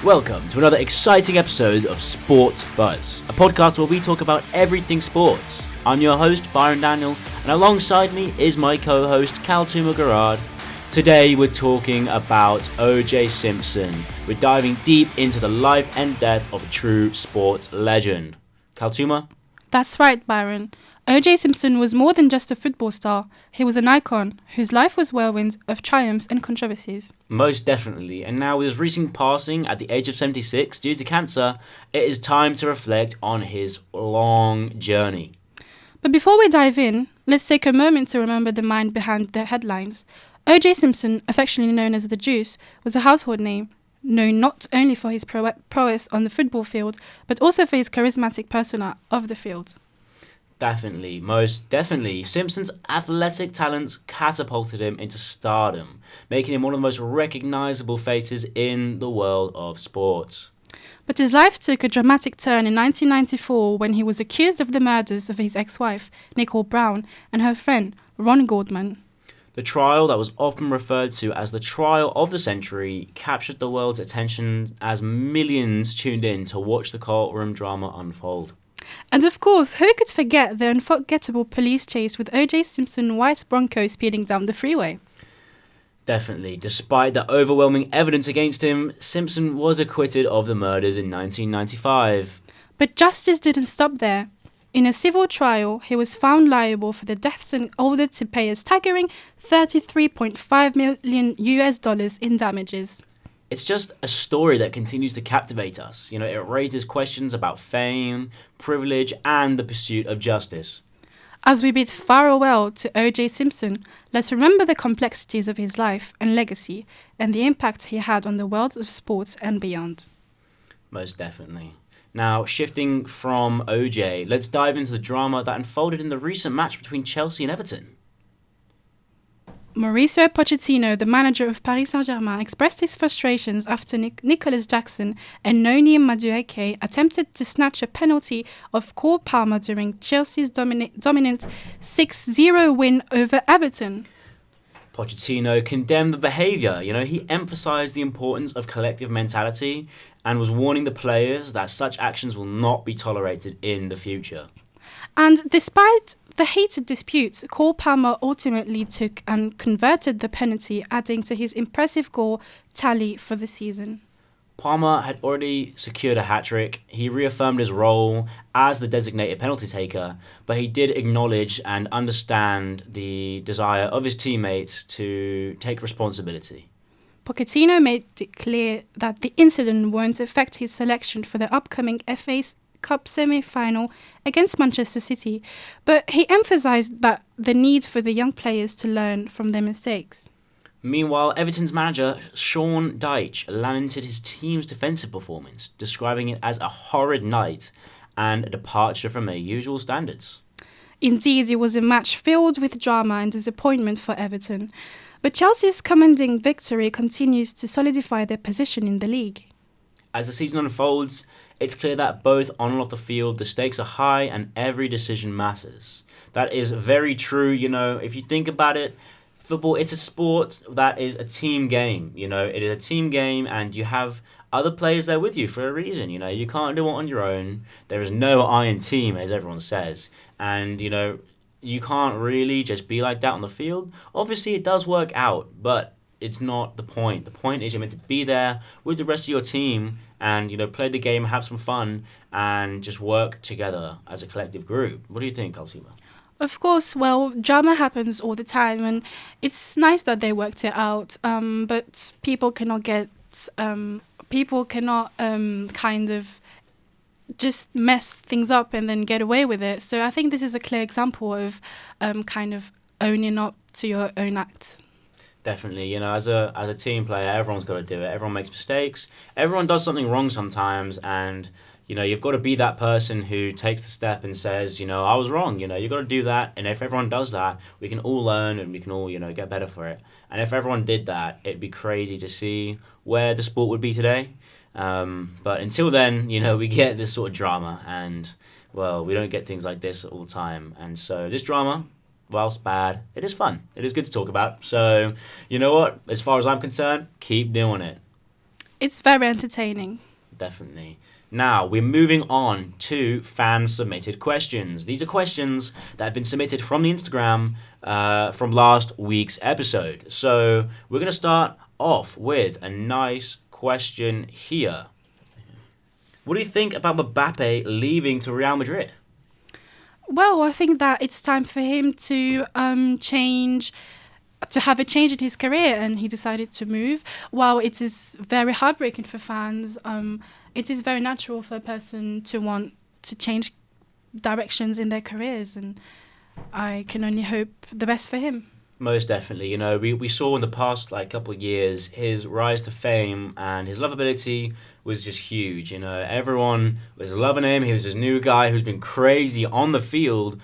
Welcome to another exciting episode of Sports Buzz, a podcast where we talk about everything sports. I'm your host, Byron Daniel, and alongside me is my co-host, Kaltuma Garrard. Today we're talking about O.J. Simpson. We're diving deep into the life and death of a true sports legend. Kaltuma? That's right, Byron. O.J. Simpson was more than just a football star. He was an icon whose life was whirlwind of triumphs and controversies. Most definitely. And now with his recent passing at the age of 76 due to cancer, it is time to reflect on his long journey. But before we dive in, let's take a moment to remember the mind behind the headlines. O.J. Simpson, affectionately known as the Juice, was a household name, known not only for his prowess on the football field, but also for his charismatic persona of the field. Definitely, most definitely. Simpson's athletic talents catapulted him into stardom, making him one of the most recognisable faces in the world of sports. But his life took a dramatic turn in 1994 when he was accused of the murders of his ex-wife, Nicole Brown, and her friend, Ron Goldman. The trial that was often referred to as the trial of the century captured the world's attention as millions tuned in to watch the courtroom drama unfold. And of course, who could forget the unforgettable police chase with O.J. Simpson white Bronco speeding down the freeway? Definitely. Despite the overwhelming evidence against him, Simpson was acquitted of the murders in 1995. But justice didn't stop there. In a civil trial, he was found liable for the deaths and ordered to pay a staggering $33.5 million in damages. It's just a story that continues to captivate us. It raises questions about fame, privilege, and the pursuit of justice. As we bid farewell to O.J. Simpson, let's remember the complexities of his life and legacy and the impact he had on the world of sports and beyond. Most definitely. Now, shifting from O.J., let's dive into the drama that unfolded in the recent match between Chelsea and Everton. Mauricio Pochettino, the manager of Paris Saint-Germain, expressed his frustrations after Nicholas Jackson and Noni Madueke attempted to snatch a penalty of Cole Palmer during Chelsea's dominant 6-0 win over Everton. Pochettino condemned the behaviour. He emphasised the importance of collective mentality and was warning the players that such actions will not be tolerated in the future. And despite the heated dispute, Cole Palmer ultimately took and converted the penalty, adding to his impressive goal tally for the season. Palmer had already secured a hat-trick. He reaffirmed his role as the designated penalty taker, but he did acknowledge and understand the desire of his teammates to take responsibility. Pochettino made it clear that the incident won't affect his selection for the upcoming FA Cup semi-final against Manchester City, but he emphasised that the need for the young players to learn from their mistakes. Meanwhile, Everton's manager, Sean Dyche, lamented his team's defensive performance, describing it as a horrid night and a departure from their usual standards. Indeed, it was a match filled with drama and disappointment for Everton, but Chelsea's commanding victory continues to solidify their position in the league. As the season unfolds, it's clear that both on and off the field, the stakes are high and every decision matters. That is very true. If you think about it, football, it's a sport that is a team game. It is a team game and you have other players there with you for a reason. You can't do it on your own. There is no iron team, as everyone says. And, you can't really just be like that on the field. Obviously, it does work out, but it's not the point. The point is you're meant to be there with the rest of your team and, play the game, have some fun, and just work together as a collective group. What do you think, Kaltuma? Of course, drama happens all the time, and it's nice that they worked it out, but people cannot kind of just mess things up and then get away with it. So I think this is a clear example of kind of owning up to your own acts. Definitely, as a team player, everyone's got to do it. Everyone makes mistakes. Everyone does something wrong sometimes, and you've got to be that person who takes the step and says, I was wrong. You've got to do that, and if everyone does that, we can all learn and we can all get better for it. And if everyone did that, it'd be crazy to see where the sport would be today. But until then, we get this sort of drama, and we don't get things like this all the time. And so this drama, whilst bad, it is fun. It is good to talk about. So, you know what? As far as I'm concerned, keep doing it. It's very entertaining. Definitely. Now, we're moving on to fan-submitted questions. These are questions that have been submitted from the Instagram from last week's episode. So, we're going to start off with a nice question here. What do you think about Mbappe leaving to Real Madrid? Well, I think that it's time for him to have a change in his career, and he decided to move. While it is very heartbreaking for fans, it is very natural for a person to want to change directions in their careers, and I can only hope the best for him. Most definitely. We saw in the past couple of years his rise to fame, and his lovability was just huge. Everyone was loving him. He was this new guy who's been crazy on the field.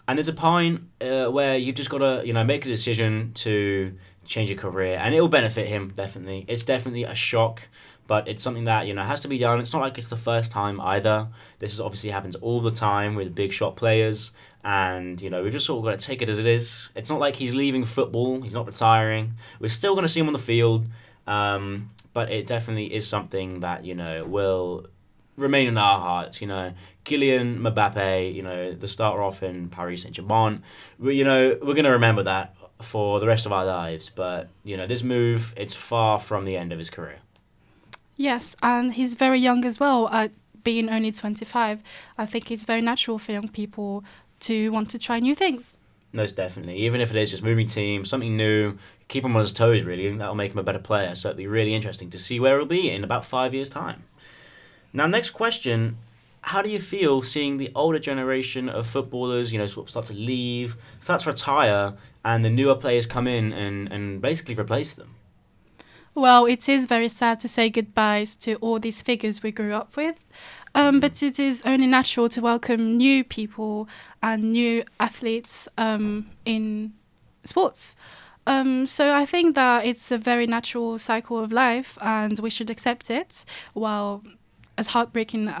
And there's a point where you've just got to, make a decision to change your career, and it will benefit him, definitely. It's definitely a shock, but it's something that, has to be done. It's not like it's the first time either. This is obviously happens all the time with big shot players, and, we've just sort of got to take it as it is. It's not like he's leaving football. He's not retiring. We're still going to see him on the field, but it definitely is something that, will remain in our hearts. Kylian Mbappe, the starter off in Paris Saint-Germain, we're going to remember that for the rest of our lives. But, this move, it's far from the end of his career. Yes, and he's very young as well, being only 25. I think it's very natural for young people to want to try new things. Most definitely. Even if it is just moving team, something new, keep him on his toes, really. That'll make him a better player. So it'll be really interesting to see where he'll be in about 5 years' time. Now, next question. How do you feel seeing the older generation of footballers, sort of start to leave, start to retire, and the newer players come in and basically replace them? Well, it is very sad to say goodbyes to all these figures we grew up with, but it is only natural to welcome new people and new athletes in sports. So I think that it's a very natural cycle of life, and we should accept it, while as heartbreaking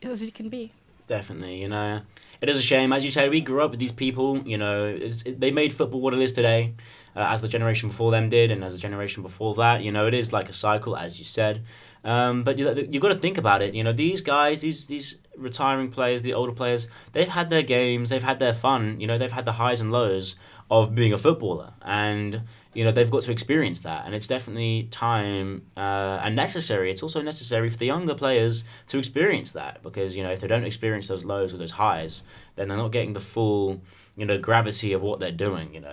as it can be. Definitely, it is a shame. As you said, we grew up with these people. They made football what it is today, as the generation before them did, and as the generation before that. It is like a cycle, as you said. But you've got to think about it. These guys, these retiring players, the older players, they've had their games, they've had their fun. They've had the highs and lows of being a footballer, and they've got to experience that, and it's definitely time and necessary. It's also necessary for the younger players to experience that, because if they don't experience those lows or those highs, then they're not getting the full gravity of what they're doing.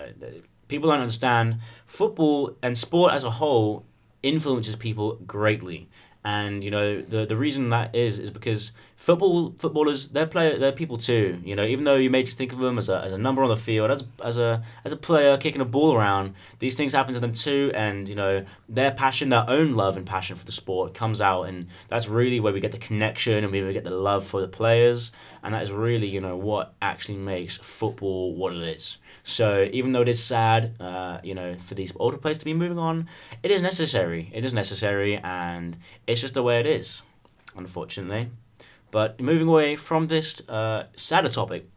People don't understand football and sport as a whole influences people greatly. And the reason that is because footballers, they're people too. Even though you may just think of them as a number on the field, as a player kicking a ball around, these things happen to them too. And their passion, their own love and passion for the sport comes out, and that's really where we get the connection and we get the love for the players. And that is really what actually makes football what it is. So even though it is sad, for these older players to be moving on, it is necessary. It is necessary, and it's just the way it is, unfortunately. But moving away from this sadder topic,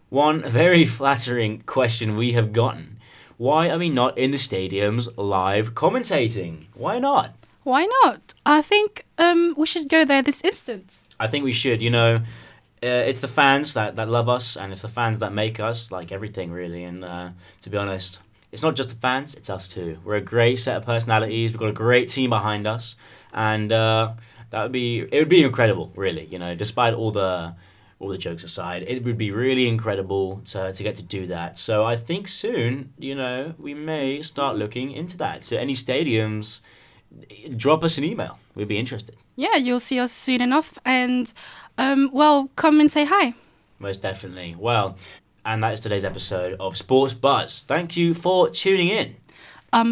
one very flattering question we have gotten. Why are we not in the stadiums live commentating? Why not? Why not? I think we should go there this instant. I think we should, it's the fans that love us, and it's the fans that make us, like everything really. And to be honest, it's not just the fans, it's us too. We're a great set of personalities. We've got a great team behind us, and it would be incredible, really. Despite all the jokes aside, it would be really incredible to get to do that. So I think soon, we may start looking into that. So any stadiums, drop us an email. We'd be interested. Yeah, you'll see us soon enough, and come and say hi. Most definitely. Well, and that is today's episode of Sports Buzz. Thank you for tuning in.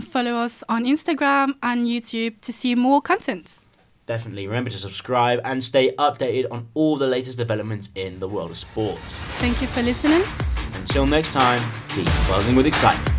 Follow us on Instagram and YouTube to see more content. Definitely. Remember to subscribe and stay updated on all the latest developments in the world of sports. Thank you for listening. Until next time, keep buzzing with excitement.